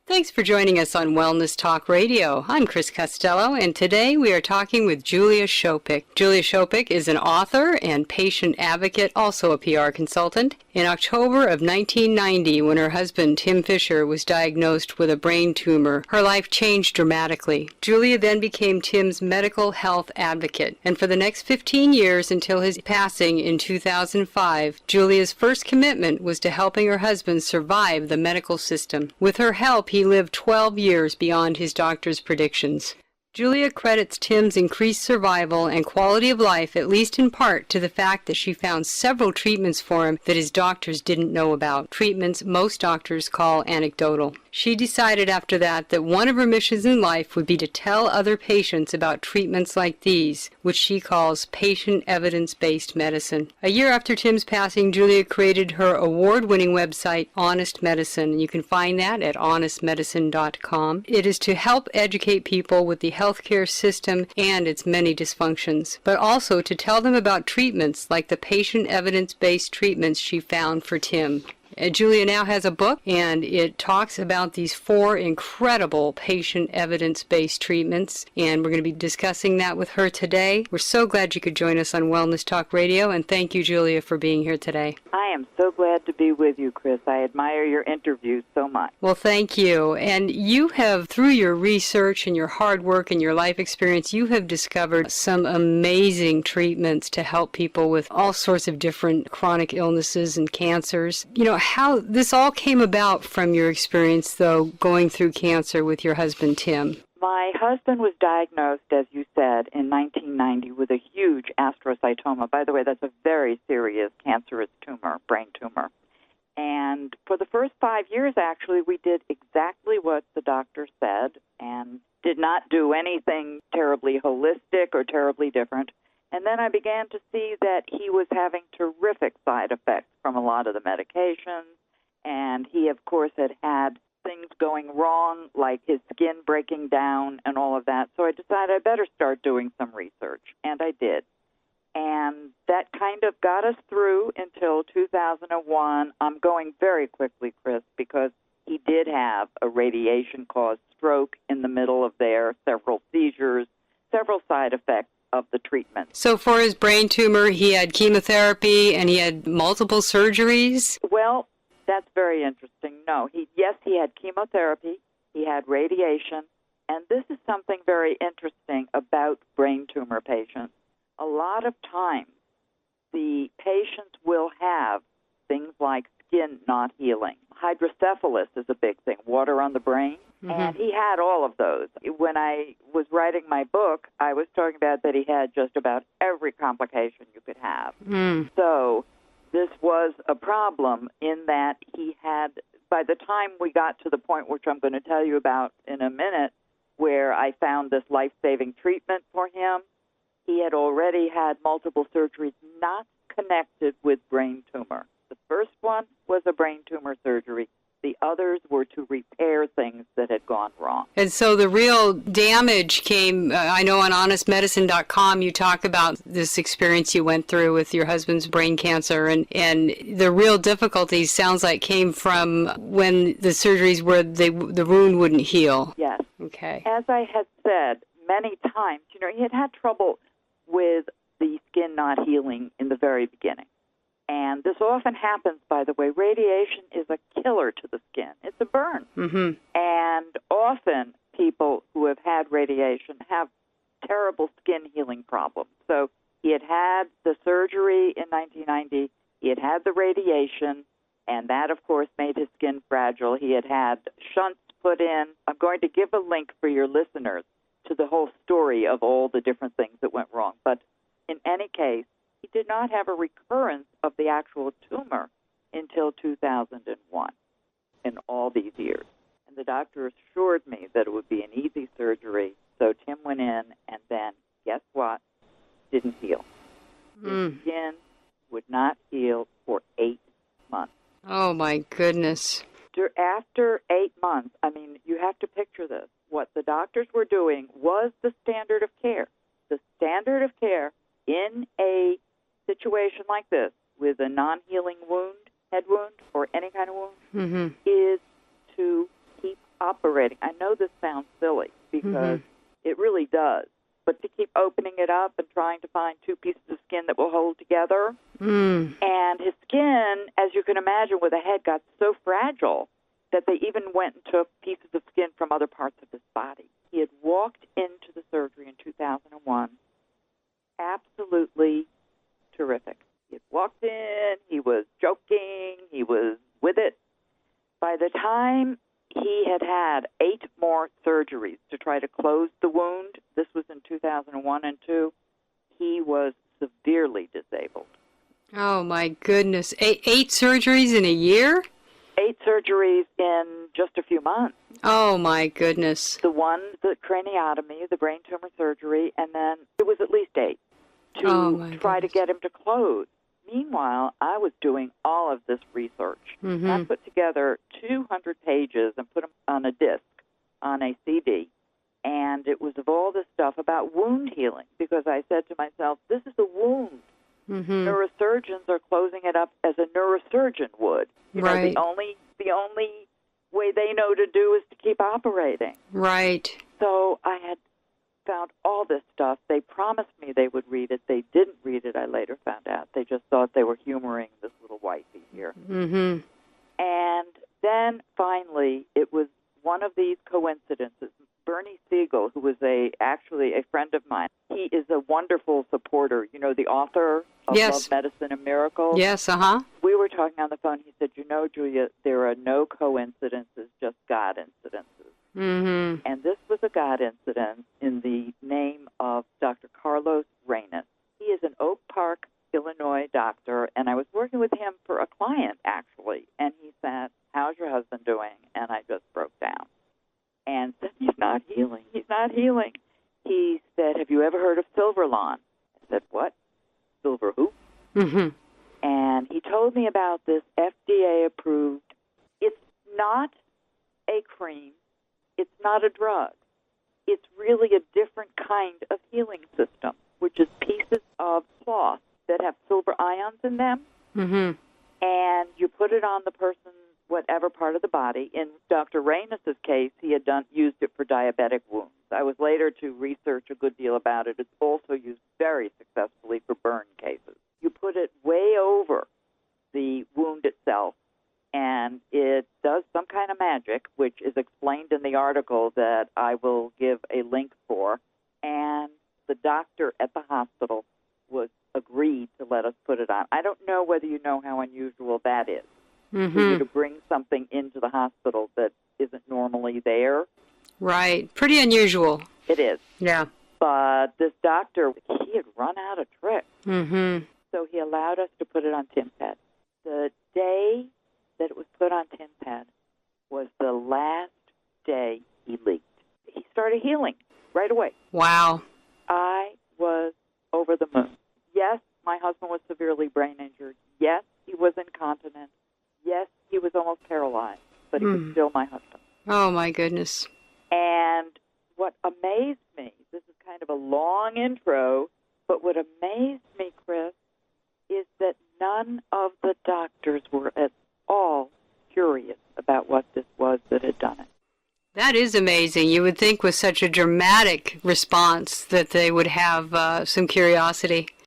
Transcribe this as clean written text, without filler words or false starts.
Thanks for joining us on Wellness Talk Radio. I'm Chris Costello, and today we are talking with Julia Schopick. Julia Schopick is an author and patient advocate, also a PR consultant. In October of 1990, when her husband, Tim Fisher, was diagnosed with a brain tumor, her life changed dramatically. Julia then became Tim's medical health advocate, and for the next 15 years until his passing in 2005, Julia's first commitment was to helping her husband survive the medical system. With her help, he lived 12 years beyond his doctor's predictions. Julia credits Tim's increased survival and quality of life, at least in part, to the fact that she found several treatments for him that his doctors didn't know about, treatments most doctors call anecdotal. She decided after that one of her missions in life would be to tell other patients about treatments like these, which she calls patient evidence-based medicine. A year after Tim's passing, Julia created her award-winning website, Honest Medicine. You can find that at honestmedicine.com. It is to help educate people with the healthcare system and its many dysfunctions, but also to tell them about treatments like the patient evidence-based treatments she found for Tim. Julia now has a book, and it talks about these 4 incredible patient evidence-based treatments, and we're going to be discussing that with her today. We're so glad you could join us on Wellness Talk Radio, and thank you, Julia, for being here today. I am so glad to be with you, Chris. I admire your interviews so much. Well, thank you. And you have, through your research and your hard work and your life experience, you have discovered some amazing treatments to help people with all sorts of different chronic illnesses and cancers. You know, how this all came about from your experience, though, going through cancer with your husband, Tim. My husband was diagnosed, as you said, in 1990 with a huge astrocytoma. By the way, that's a very serious cancerous tumor, brain tumor. And for the first 5 years, actually, we did exactly what the doctor said and did not do anything terribly holistic or terribly different. And then I began to see that he was having terrific side effects from a lot of the medications, and he, of course, had things going wrong, like his skin breaking down and all of that. So I decided I better start doing some research, and I did. And that kind of got us through until 2001. I'm going very quickly, Chris, because he did have a radiation-caused stroke in the middle of there, several seizures, several side effects of the treatment. So for his brain tumor, he had chemotherapy and he had multiple surgeries? Well, that's very interesting. No, he had chemotherapy, he had radiation, and this is something very interesting about brain tumor patients. A lot of times, the patients will have things like skin not healing. Hydrocephalus is a big thing, water on the brain. And he had all of those. When I was writing my book, I was talking about that he had just about every complication you could have. So this was a problem in that he had, by the time we got to the point which I'm going to tell you about in a minute, where I found this life-saving treatment for him, he had already had multiple surgeries not connected with brain tumor. The first one was a brain tumor surgery. The others were to repair things that had gone wrong. And so the real damage came, I know on honestmedicine.com you talk about this experience you went through with your husband's brain cancer, and the real difficulties sounds like came from when the surgeries where the wound wouldn't heal. Yes. Okay. As I had said many times, he had trouble with the skin not healing in the very beginning. And this often happens, by the way. Radiation is a killer to the skin. It's a burn. And often people who have had radiation have terrible skin healing problems. So he had had the surgery in 1990. He had had the radiation, and that, of course, made his skin fragile. He had shunts put in. I'm going to give a link for your listeners to the whole story of all the different things that went wrong. But in any case, he did not have a recurrence of the actual tumor until 2001 in all these years. And the doctor assured me that it would be an easy surgery. So Tim went in, and then, guess what? Didn't heal. His skin would not heal for 8 months. Oh, my goodness. After 8 months, you have to picture this. What the doctors were doing was the standard of care. The standard of care in a situation like this, with a non-healing wound, head wound, or any kind of wound, is to keep operating. I know this sounds silly because it really does, but to keep opening it up and trying to find two pieces of skin that will hold together. And his skin, as you can imagine, with a head got so fragile that they even went and took pieces of skin from other parts of his body. He had walked into the surgery in 2001, absolutely terrific. He had walked in, he was joking, he was with it. By the time he had had 8 more surgeries to try to close the wound, this was in 2001 and 2, he was severely disabled. Oh, my goodness. 8 surgeries in a year? 8 surgeries in just a few months. Oh, my goodness. The craniotomy, the brain tumor surgery, and then it was at least 8 to try to get him to close. Meanwhile, I was doing all of this research. I put together 200 pages and put them on a disc, on a CD, and it was of all this stuff about wound healing, because I said to myself, this is a wound. Neurosurgeons are closing it up as a neurosurgeon would. You know, the only way they know to do is to keep operating. Right. So I had found all this stuff. They promised me they would read it. They didn't read it, I later found out. They just thought they were humoring this little wifey here. And then finally, it was one of these coincidences. Bernie Siegel, who was actually a friend of mine, he is a wonderful supporter, you know, the author of Love, Medicine, and Miracles. Yes, We were talking on the phone. He said, you know, Julia, there are no coincidences, just God incidences. And this was a God incident in the name of Dr. Carlos Reynes. He is an Oak Park, Illinois doctor, and I was working with him for a client, actually. And he said, how's your husband doing? And I just broke down and said, he's not healing. He's not healing. He said, have you ever heard of Silverlawn? I said, what? Silver who? And he told me about this FDA-approved. It's not a cream. It's not a drug. It's really a different kind of healing system, which is pieces of cloth that have silver ions in them, and you put it on the person's whatever part of the body. In Dr. Reynes' case, he had used it for diabetic wounds. I was later to research a good deal about it. It's also used very successfully for burn cases. You put it way over the wound itself, and it does some kind of magic, which is explained in the article that I will give a link for. And the doctor at the hospital was agreed to let us put it on. I don't know whether you know how unusual that is. For you to bring something into the hospital that isn't normally there. Right. Pretty unusual. It is. Yeah. But this doctor, he had run out of tricks. So he allowed us to put it on TimPad. The day that it was put on TimPad was the last day he leaked. He started healing right away. Wow. I was over the moon. Yes, my husband was severely brain injured. Yes, he was incontinent. Yes, he was almost paralyzed, but he was still my husband. Oh, my goodness. And what amazed me, this is kind of a long intro, but what amazed me, Chris, is that none of the doctors were at all curious about what this was that had done it. That is amazing. You would think with such a dramatic response that they would have some curiosity.